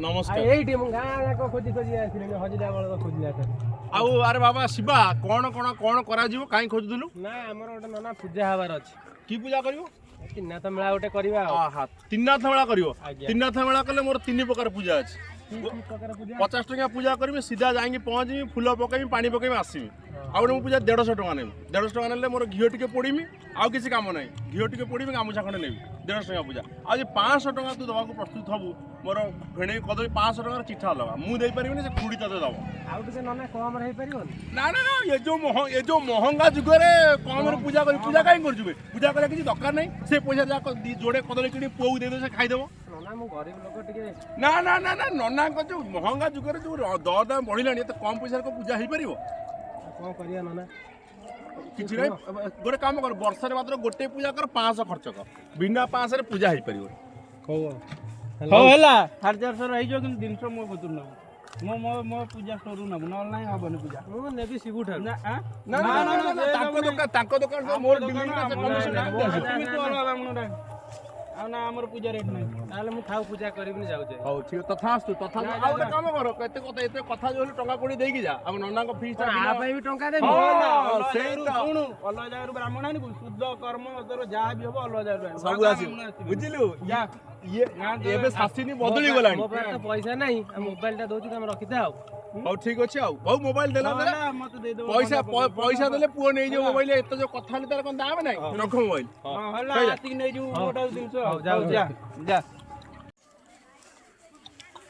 नमस्कार एइटी मु गाँ जाक खोजी खोजी आसिले हजिला बेला खोजिला आउ अरे बाबा शिवा कौन कौन कौन करा जीव काई खोजुदलु ना हमर गोटे नना पूजा हबार अछि की पूजा करिवो तीनाथ मेला गोटे करबा आहा तीननाथ मेला करिवो आज्ञा। तीननाथ मेला कले मोर तीन प्रकार पूजा अछि की प्रकार पूजा 50 टका पूजा करबी सीधा जाई पहुंचमी फूल पकईमी पानी पकईमी आसमी आउ गोटे पूजा 150 टका नेमी 150 टका नेले मोर घिओ टिके पोड़ीमी आउ किसी काम नहीं घिओ टिके पोड़ीमी गामुछा खंडे नेबी 150 टका पूजा आज 500 टका तू दवा को प्रस्तुत हबु मोर भेणे कदली 500 टका चिठा लगा मु देई परिबिनी से खुडी तते दबो आउ टिके नना कम रही परिबन ना ना ना ये जो महंगा जुगरे कम रे पूजा करी पूजा काई कर जुबे पूजा करे किसी दरकार नहीं से पैसा जा जोड़े कदली किनी पोउ दे दे से खाई देबो नना मु गरीब लोक टिके ना ना ना ना नना को जो महंगा जुगरे जो दर दाम बढ़िलानी एते कम पैसा को पूजा हेई परिबो कोन करिया नना किछि रे गोटे काम कर वर्ष रे मात्र गोटे पूजा कर 500 खर्च कर बिना 500 रे पूजा हेई परिबो हो हला 400 रही जो कि 300 मो बतुर न मो मो मो पूजा करू न न ऑनलाइन हबन पूजा मु नेबी सिबु ठार ना ना ताको दुकान से मोर डिमांड से कमिशन तो अलग हमन आ ना हमर पूजा रेट नै ताले मु थाउ पूजा करबिनी जाउ जे हौ ठीक तथास्तु तथा आ गोटे काम कर एते कथा जो टंका कोडी देई कि जा हम नन्ना को फीस आ पे भी टंका देबी सुनु अलग जागर ब्राह्मण आनी शुद्ध कर्म तोर जहा भी हबो अलग जागर सब आसी बुझिलु ये एबे शास्त्री बदली गलानी मो पास तो पैसा नहीं मोबाइल टा दोची हम रखि दाओ हौ ठीक अछि आउ हौ मोबाइल देला देला मत दे दो पैसा देले पुओ नै जो मोबाइल एत जो कथा ले तार कोन दाम नै रख मोबाइल हला आती नै जो मोटा 300 जाओ जा जा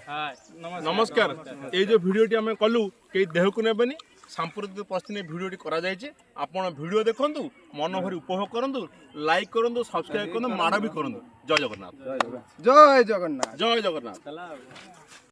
हां नमस्कार ये जो वीडियोटी आम कलु कई देह को नेबेनी सांप्रदायिक परिस्थिति भिडियोटी करा जायछि आपण वीडियो देखंतु मन भरी उपभोग करंतु लाइक करंतु सब्सक्राइब करंतु माडा भी करंतु जय जगन्नाथ जय जगन्नाथ जय जगन्नाथ।